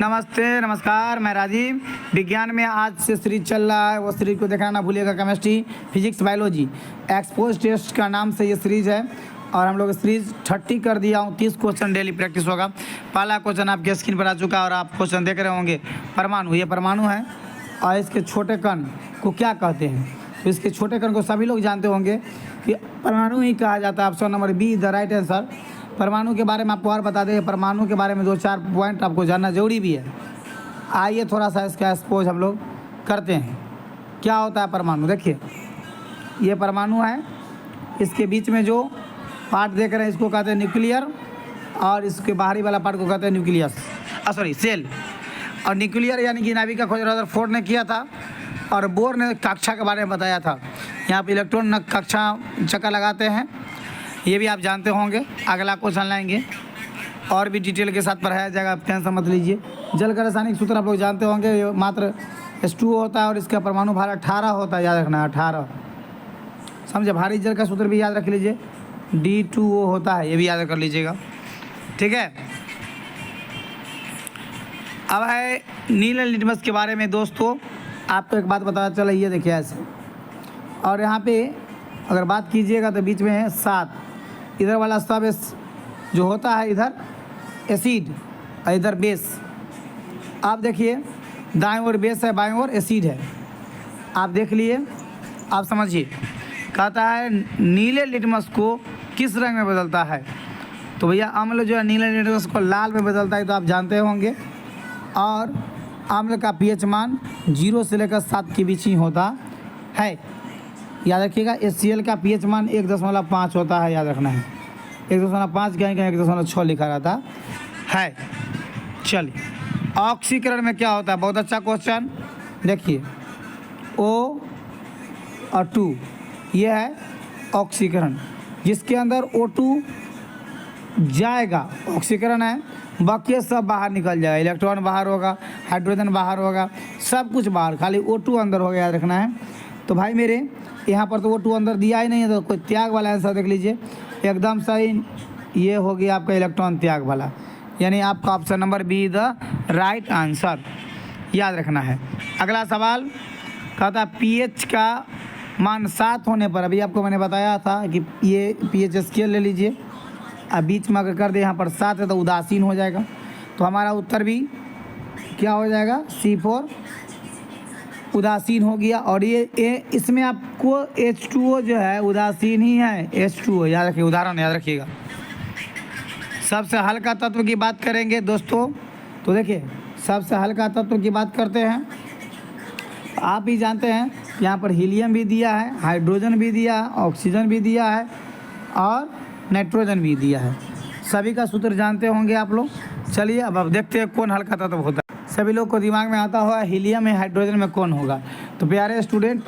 नमस्ते नमस्कार, मैं राजीव। विज्ञान में आज से सीरीज चल रहा है, वो सीरीज को देखना ना भूलिएगा। Chemistry, physics, biology expose test का नाम से ये सीरीज है और हम लोग सीरीज 30 कर दिया हूँ। 30 क्वेश्चन डेली प्रैक्टिस होगा। पहला क्वेश्चन आपके स्क्रीन पर आ चुका है और आप क्वेश्चन देख रहे होंगे। परमाणु, ये परमाणु है और इसके छोटे कण को क्या कहते हैं? तो इसके छोटे कण को सभी लोग जानते होंगे कि परमाणु ही कहा जाता है। Option number be the right answer. परमाणु के बारे में आपको और बता दें, परमाणु के बारे में 2-4 पॉइंट आपको जानना जरूरी भी है। आइए थोड़ा सा इसका एक्सपोज हम लोग करते हैं। क्या होता है परमाणु? देखिए, ये परमाणु है, इसके बीच में जो पार्ट देख रहे हैं इसको कहते हैं न्यूक्लियर और इसके बाहरी वाला पार्ट को कहते हैं न्यूक्लियस, सेल। और न्यूक्लियर यानी कि नाभिक का खोज रदरफोर्ड ने किया था और बोर ने कक्षा के बारे में बताया था। यहाँ पर इलेक्ट्रॉन कक्षा चक्कर लगाते हैं, ये भी आप जानते होंगे। अगला क्वेश्चन लाएंगे और भी डिटेल के साथ पढ़ाया जाएगा, आप टेंशन मत लीजिए। जल का रासायनिक सूत्र आप लोग जानते होंगे, ये मात्र H2O होता है और इसका परमाणु भार 18 होता है, याद रखना 18। समझे? भारी जल का सूत्र भी याद रख लीजिए, D2O होता है, ये भी याद कर लीजिएगा, ठीक है। अब है नील लिटमस के बारे में। दोस्तों आपको एक बात पता चला, ये देखिए ऐसे, और यहाँ पे अगर बात कीजिएगा तो बीच में है 7। इधर वाला सब जो होता है इधर एसिड और इधर बेस। आप देखिए, दाएं ओर बेस है, बाएं ओर एसिड है। आप देख लिए, आप समझिए। कहता है नीले लिटमस को किस रंग में बदलता है? तो भैया अम्ल जो है नीले लिटमस को लाल में बदलता है, तो आप जानते होंगे। और अम्ल का पीएच मान 0 से लेकर 7 के बीच ही होता है, याद रखिएगा। HCl का पीएच मान 1.5 होता है, याद रखना है। 1.5 कहीं 1.6 लिखा रहता है। चलिए, ऑक्सीकरण में क्या होता है? बहुत अच्छा क्वेश्चन। देखिए, O और 2 ये है ऑक्सीकरण, जिसके अंदर O2 जाएगा, ऑक्सीकरण है। बाकी सब बाहर निकल जाएगा, इलेक्ट्रॉन बाहर होगा, हाइड्रोजन बाहर होगा, सब कुछ बाहर, खाली O2 अंदर होगा, याद रखना है। तो भाई मेरे यहाँ पर तो O2 अंदर दिया ही नहीं है, तो कोई त्याग वाला आंसर देख लीजिए। एकदम सही, ये हो गया आपका इलेक्ट्रॉन त्याग वाला, यानी आपका option number be the right answer, याद रखना है। अगला सवाल कहता पीएच का मान 7 होने पर, अभी आपको मैंने बताया था कि ये पीएच स्केल ले लीजिए। अब बीच में अगर कर दे यहाँ पर 7 है तो उदासीन हो जाएगा, तो हमारा उत्तर भी क्या हो जाएगा? C4 उदासीन हो गया। और ये इसमें आपको H2O जो है उदासीन ही है, H2O याद रखिए, उदाहरण याद रखिएगा। सबसे हल्का तत्व की बात करेंगे दोस्तों, तो देखिए सबसे हल्का तत्व की बात करते हैं। आप ही जानते हैं यहाँ पर हीलियम भी दिया है, हाइड्रोजन भी दिया है, ऑक्सीजन भी दिया है और नाइट्रोजन भी दिया है। सभी का सूत्र जानते होंगे आप लोग। चलिए अब देखते हैं कौन हल्का तत्व होता है। सभी लोग को दिमाग में आता होगा हीलियम में, हाइड्रोजन में कौन होगा? तो प्यारे स्टूडेंट,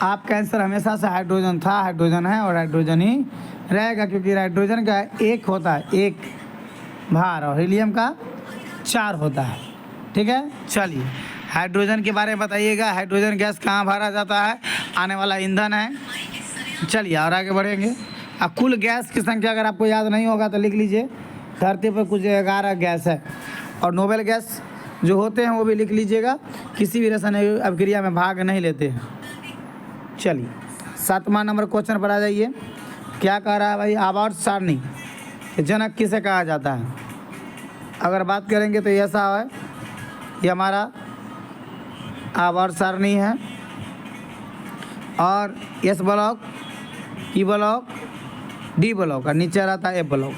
आपका आंसर हमेशा से हाइड्रोजन था, हाइड्रोजन है और हाइड्रोजन ही रहेगा, क्योंकि हाइड्रोजन का 1 होता है, 1 भार, और हीलियम का 4 होता है, ठीक है। चलिए हाइड्रोजन के बारे में बताइएगा। हाइड्रोजन गैस कहाँ भरा जाता है? आने वाला ईंधन है। चलिए और आगे बढ़ेंगे। अब कुल गैस की संख्या अगर आपको याद नहीं होगा तो लिख लीजिए। धरती पर कुछ 11 गैस है और नोबेल गैस जो होते हैं वो भी लिख लीजिएगा। किसी भी रासायनिक अभिक्रिया में भाग नहीं लेते हैं। चलिए 7वां नंबर क्वेश्चन पर आ जाइए। क्या कह रहा है भाई? आवर्त सारणी जनक किसे कहा जाता है? अगर बात करेंगे तो ऐसा है, ये हमारा आवर्त सारणी है और S block, E block, D block और नीचे रहता है F ब्लॉक,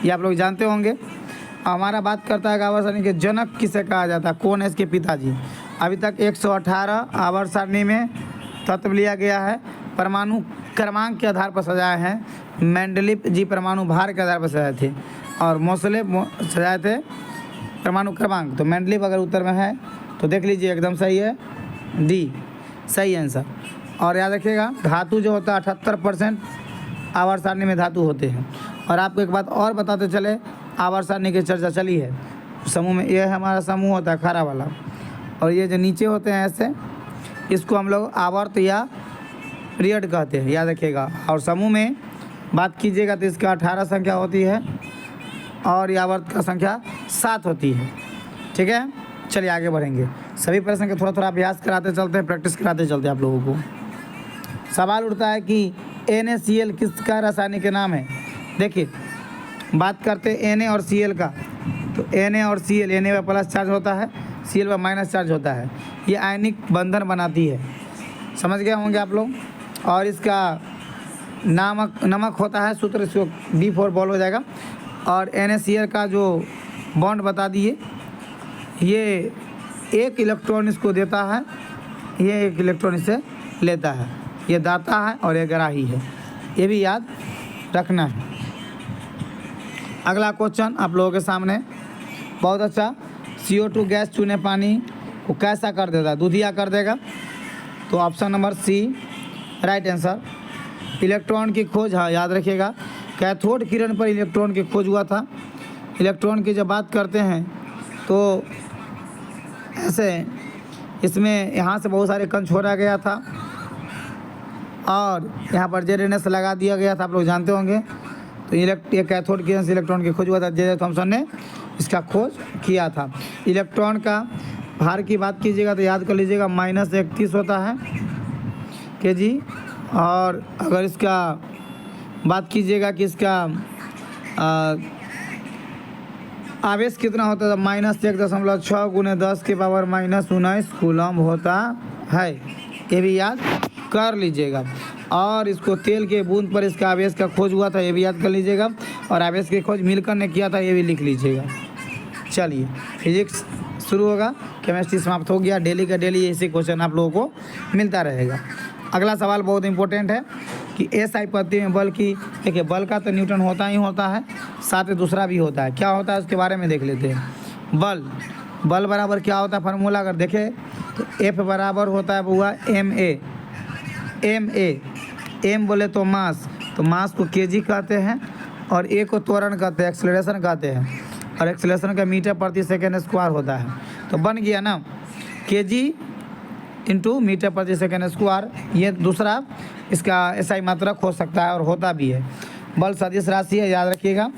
ये आप लोग जानते होंगे। हमारा बात करता है आवर्त सारणी के जनक किसे कहा जाता है, कौन है इसके पिताजी? अभी तक 118 आवर्त सारणी में तत्व लिया गया है, परमाणु क्रमांक के आधार पर सजाए हैं। मेंडलीव जी परमाणु भार के आधार पर सजाए थे और मोसले सजाए थे परमाणु क्रमांक। तो मेंडलीव अगर उत्तर में है तो देख लीजिए, एकदम सही है, डी सही आंसर। और याद रखिएगा धातु जो होता है 78% आवर्त सारणी में धातु होते हैं। और आपको एक बात और बताते चले, आवर्त सारणी की चर्चा चली है समूह में, यह हमारा समूह होता है खरा वाला, और ये जो नीचे होते हैं ऐसे, इसको हम लोग आवर्त या पीरियड कहते हैं, याद रखिएगा। और समूह में बात कीजिएगा तो इसका 18 संख्या होती है और आवर्त का संख्या 7 होती है। ठीक है, चलिए आगे बढ़ेंगे। सभी प्रश्न के थोड़ा थोड़ा अभ्यास कराते चलते हैं, प्रैक्टिस कराते चलते हैं आप लोगों को। सवाल उठता है कि NaCl किसका रासायनिक नाम है। देखिए बात करते हैं Na और Cl का, तो Na और Cl, Na पर प्लस चार्ज होता है, Cl पर माइनस चार्ज होता है, ये आयनिक बंधन बनाती है, समझ गए होंगे आप लोग। और इसका नमक होता है, सूत्र इसको B4 बॉल हो जाएगा। और NaCl का जो बॉन्ड बता दिए, ये एक इलेक्ट्रॉन इसको देता है, ये एक इलेक्ट्रॉन इसे लेता है, ये दाता है और ये ग्राही है, ये भी याद रखना है। अगला क्वेश्चन आप लोगों के सामने बहुत अच्छा। CO2 गैस चूने पानी को कैसा कर देता है, दूधिया कर देगा। तो option number C right answer. Electron की खोज, हाँ याद रखिएगा, कैथोड किरण पर इलेक्ट्रॉन की खोज हुआ था। इलेक्ट्रॉन की जब बात करते हैं तो ऐसे इसमें यहाँ से बहुत सारे कण छोड़ा गया था और यहाँ पर ZNS लगा दिया गया था, आप लोग जानते होंगे। तो ये कैथोड किरण से इलेक्ट्रॉन की खोज हुआ था, J.J. थॉमसन ने इसका खोज किया था। इलेक्ट्रॉन का भार की बात कीजिएगा तो याद कर लीजिएगा -31 होता है kg। और अगर इसका बात कीजिएगा कि इसका आवेश कितना होता है, -1.6 × 10⁻⁻⁹ कूलम होता है, ये भी याद कर लीजिएगा। और इसको तेल के बूंद पर इसका आवेश का खोज हुआ था, ये भी याद कर लीजिएगा। और आवेश की खोज मिलकर ने किया था, ये भी लिख लीजिएगा। चलिए फिजिक्स शुरू होगा, केमिस्ट्री समाप्त हो गया। डेली का डेली ऐसे क्वेश्चन आप लोगों को मिलता रहेगा। अगला सवाल बहुत इंपॉर्टेंट है कि SI पद्धति में बल की, देखिए बल का तो न्यूटन होता ही होता है, साथ ही दूसरा भी होता है। क्या होता है उसके बारे में देख लेते हैं। बल बराबर क्या होता है फार्मूला अगर देखें तो F बराबर होता है बुआ ma। M बोले तो मास, तो मास को kg कहते हैं और A को त्वरण कहते हैं, एक्सेलरेशन कहते हैं। और एक्सेलरेशन का मीटर प्रति सेकेंड स्क्वायर होता है। तो बन गया ना kg × मीटर प्रति सेकेंड स्क्वायर। ये दूसरा इसका SI मात्रक हो सकता है और होता भी है। बल सदिश राशि है, याद रखिएगा।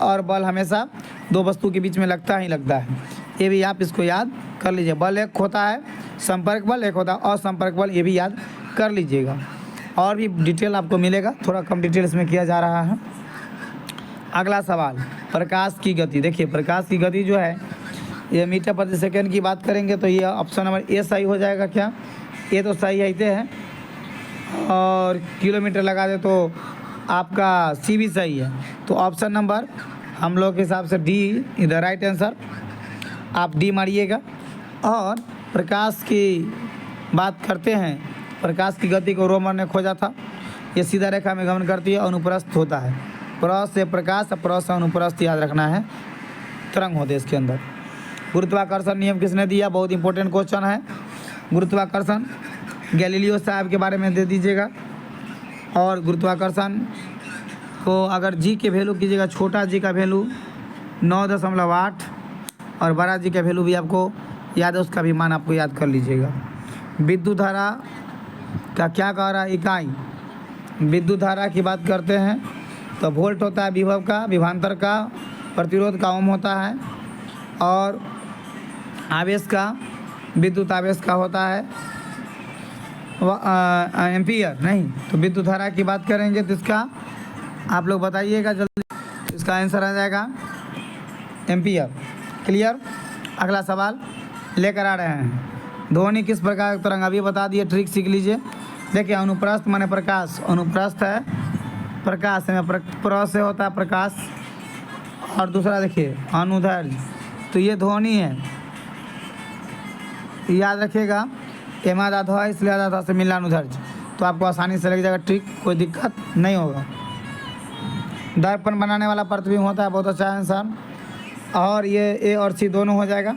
और बल हमेशा दो वस्तु के बीच में लगता ही लगता है, ये भी आप इसको याद कर लीजिए। बल एक होता है संपर्क बल, एक होता है असंपर्क बल, ये भी याद कर लीजिएगा। और भी डिटेल आपको मिलेगा, थोड़ा कम डिटेल इसमें किया जा रहा है। अगला सवाल, प्रकाश की गति। देखिए प्रकाश की गति जो है ये मीटर प्रति सेकेंड की बात करेंगे तो ये ऑप्शन नंबर A सही हो जाएगा। क्या ये तो सही है है, और किलोमीटर लगा दे तो आपका C भी सही है। तो ऑप्शन नंबर हम लोग के हिसाब से D इधर राइट आंसर, आप D मारिएगा। और प्रकाश की बात करते हैं, प्रकाश की गति को रोमन ने खोजा था। ये सीधा रेखा में गमन करती है, अनुप्रस्थ होता है। प्रस से प्रकाश, प्रस से अनुप्रस्थ याद रखना है, तरंग होते हैं इसके अंदर। गुरुत्वाकर्षण नियम किसने दिया, बहुत इंपॉर्टेंट क्वेश्चन है। गुरुत्वाकर्षण गैलीलियो साहब के बारे में दे दीजिएगा। और गुरुत्वाकर्षण को अगर G के वैल्यू कीजिएगा, छोटा G का वैल्यू 9.8 और बड़ा G का वैल्यू भी आपको याद है, उसका भी मान आपको याद कर लीजिएगा। विद्युत धारा का क्या कह रहा है इकाई, विद्युत धारा की बात करते हैं तो वोल्ट होता है विभव का, विभवांतर का, प्रतिरोध का ओम होता है। और आवेश का, विद्युत आवेश का होता है एम्पियर, नहीं तो विद्युत धारा की बात करेंगे तो इसका आप लोग बताइएगा जल्दी, इसका आंसर आ जाएगा एम्पियर। क्लियर। अगला सवाल लेकर आ रहे हैं, ध्वनि किस प्रकार का तरंग, अभी बता दिए, ट्रिक सीख लीजिए। देखिए अनुप्रस्थ माने प्रकाश, अनुप्रस्थ है प्रकाश में, प्र से होता है प्रकाश। और दूसरा देखिए अनुदैर्घ्य, तो ये ध्वनि है, याद रखिएगा। एमा धातु है इसलिए धातु से मिला अनुदैर्घ्य, तो आपको आसानी से लग जाएगा ट्रिक, कोई दिक्कत नहीं होगा। दर्पण बनाने वाला प्रतिबिंब होता है, बहुत अच्छा आंसर। और ये A और C दोनों हो जाएगा,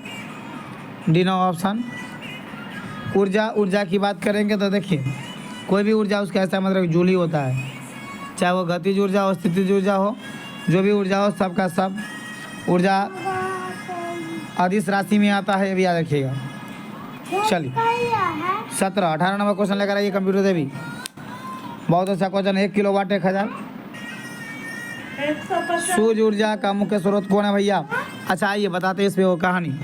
D नो ऑप्शन। ऊर्जा की बात करेंगे तो देखिए कोई भी ऊर्जा उसका ऐसा मतलब जूल ही होता है, चाहे वो गतिज ऊर्जा हो, स्थितिज ऊर्जा हो, जो भी ऊर्जा हो सबका सब ऊर्जा अदिश राशि में आता है, ये भी याद रखिएगा। चलिए 18 नंबर क्वेश्चन लेकर आइए कंप्यूटर देवी, बहुत अच्छा क्वेश्चन। 1 किलोवाट 1000। सूर्य ऊर्जा का मुख्य स्रोत कौन है भैया? अच्छा आइए बताते हैं इस पे वो कहानी।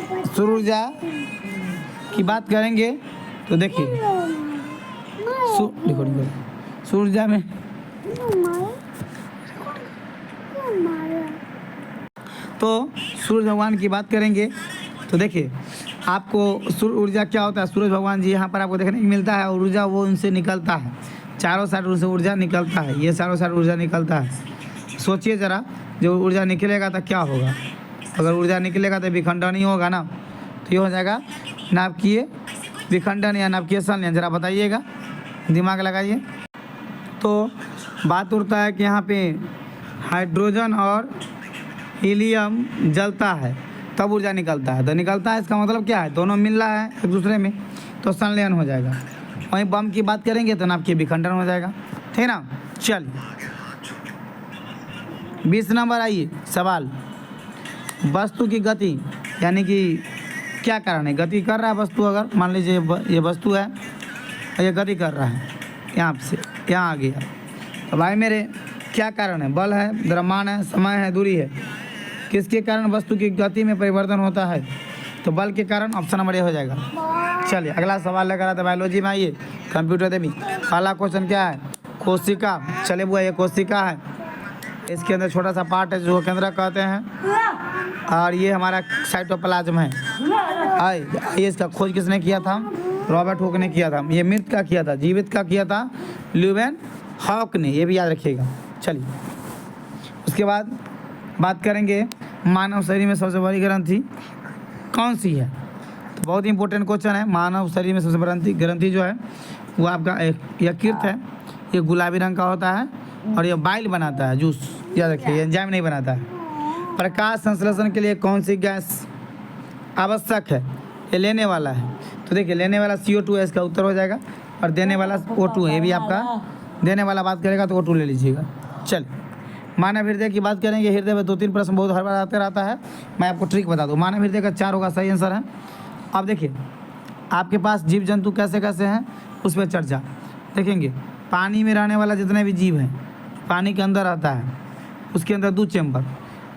सूर्य ऊर्जा की बात करेंगे तो देखिए सूर्य ऊर्जा में तो सूरज भगवान की बात करेंगे तो देखिए आपको सूर्य ऊर्जा क्या होता है। सूरज भगवान जी यहाँ पर आपको देखने को मिलता है और ऊर्जा वो उनसे निकलता है, चारों साइड उनसे ऊर्जा निकलता है, ये चारों साइड ऊर्जा निकलता है। सोचिए ज़रा, जब ऊर्जा निकलेगा तो क्या होगा। अगर ऊर्जा निकलेगा तो विखंडन ही होगा ना, तो ये हो जाएगा नाभिकीय विखंडन या नाभिकीय संलयन। ज़रा बताइएगा, दिमाग लगाइए। तो बात उठता है कि यहाँ पे हाइड्रोजन और हीलियम जलता है तब ऊर्जा निकलता है, तो निकलता है इसका मतलब क्या है, दोनों मिल रहा है एक दूसरे में, तो संलयन हो जाएगा। वहीं बम की बात करेंगे तो नाभिकीय विखंडन हो जाएगा, ठीक है ना। चलिए 20 नंबर आइए सवाल। वस्तु की गति यानी कि क्या कारण है, गति कर रहा है वस्तु। अगर मान लीजिए ये वस्तु है, ये गति कर रहा है, यहाँ से यहाँ आ गया, तो भाई मेरे क्या कारण है, बल है, द्रव्यमान है, समय है, दूरी है। किसके कारण वस्तु की गति में परिवर्तन होता है, तो बल के कारण। ऑप्शन नंबर ए हो जाएगा। चलिए अगला सवाल लेकर आते बायोलॉजी में। आइए कंप्यूटर देवी, पहला क्वेश्चन क्या है, कोशिका। चले बुआ ये कोशिका है, इसके अंदर छोटा सा पार्ट है जो केंद्रक कहते हैं, और ये हमारा साइटोप्लाज्म है। आइए इसका खोज किसने किया था, रॉबर्ट हुक ने किया था। ये मृत का किया था, जीवित का किया था ल्यूवेन हॉक ने, ये भी याद रखिएगा। चलिए उसके बाद बात करेंगे मानव शरीर में सबसे बड़ी ग्रंथि कौन सी है। तो बहुत ही इंपॉर्टेंट क्वेश्चन है। मानव शरीर में सबसे बड़ी ग्रंथि जो है वो आपका यकृत है। ये गुलाबी रंग का होता है और ये बाइल बनाता है, जूस, याद रखिए, ये एंजाइम नहीं बनाता है। प्रकाश संश्लेषण के लिए कौन सी गैस आवश्यक है, ये लेने वाला है। तो देखिए लेने वाला CO2 है, इसका उत्तर हो जाएगा, और देने वाला O2 है, ये भी आपका देने वाला बात करेगा तो O2 ले लीजिएगा। चलिए मानव हृदय की बात करेंगे। हृदय में 2-3 प्रश्न बहुत हर बार आते रहता है, मैं आपको ट्रिक बता दूं। मानव हृदय का 4 होगा, सही आंसर है। अब देखिए आपके पास जीव जंतु कैसे कैसे हैं उस पर चर्चा देखेंगे। पानी में रहने वाला जितने भी जीव हैं, पानी के अंदर रहता है, उसके अंदर 2 चैम्बर।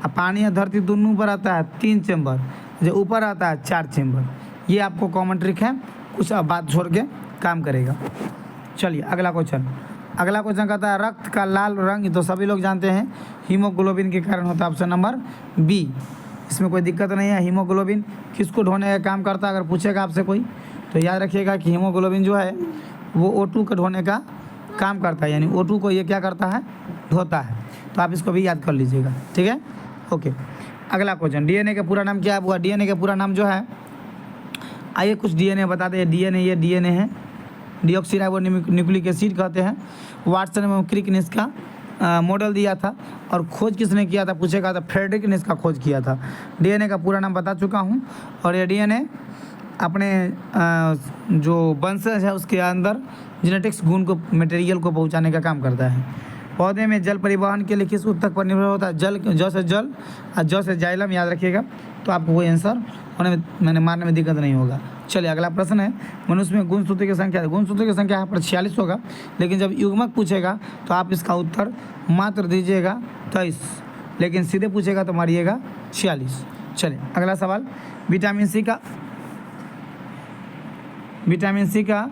अब पानी या धरती दोनों पर आता है 3 चैम्बर, जो ऊपर आता है 4 चैम्बर। ये आपको कॉमन ट्रिक है, कुछ अब बात छोड़ के काम करेगा। चलिए अगला क्वेश्चन कहता है रक्त का लाल रंग, तो सभी लोग जानते हैं हीमोग्लोबिन के कारण होता है। ऑप्शन नंबर बी, इसमें कोई दिक्कत नहीं है। हीमोग्लोबिन किसको ढोने का काम करता है, अगर पूछेगा आपसे कोई तो याद रखिएगा कि हीमोग्लोबिन जो है वो O2 को ढोने का काम करता है, यानी O2 को ये क्या करता है, ढोता है। तो आप इसको भी याद कर लीजिएगा, ठीक है, ओके। अगला क्वेश्चन, DNA का पूरा नाम क्या है। वो DNA का पूरा नाम जो है, आइए कुछ DNA बता दें। ये DNA है, डीऑक्सीराइबो न्यूक्लिक एसिड कहते हैं। वाटसन एवं क्रिक ने इसका मॉडल दिया था, और खोज किसने किया था पूछेगा तो फ्रेडरिक ने इसका खोज किया था। DNA का पूरा नाम बता चुका हूँ, और ये DNA अपने जो वंशज है उसके अंदर जेनेटिक्स गुण को, मटेरियल को पहुँचाने का काम करता है। पौधे में जल परिवहन के लिए किस ऊतक पर निर्भर होता है, जल, जौ से जल और जौ से जाइलम, याद रखिएगा, तो आपको वही आंसर होने में मारने में दिक्कत नहीं होगा। चलिए अगला प्रश्न है, मनुष्य में गुणसूत्र की संख्या। गुणसूत्र की संख्या यहाँ पर 46 होगा, लेकिन जब युग्मक पूछेगा तो आप इसका उत्तर मात्र दीजिएगा 23, लेकिन सीधे पूछेगा तो मारिएगा 46। चलिए अगला सवाल, विटामिन सी का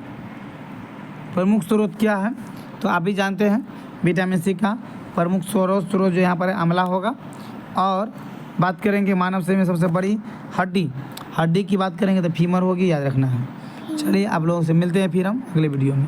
प्रमुख स्रोत क्या है। तो आप भी जानते हैं विटामिन सी का प्रमुख स्रोत जो यहाँ पर अम्ला होगा। और बात करेंगे मानव शरीर में सबसे बड़ी हड्डी की बात करेंगे तो फीमर होगी, याद रखना है। चलिए आप लोगों से मिलते हैं फिर हम अगले वीडियो में।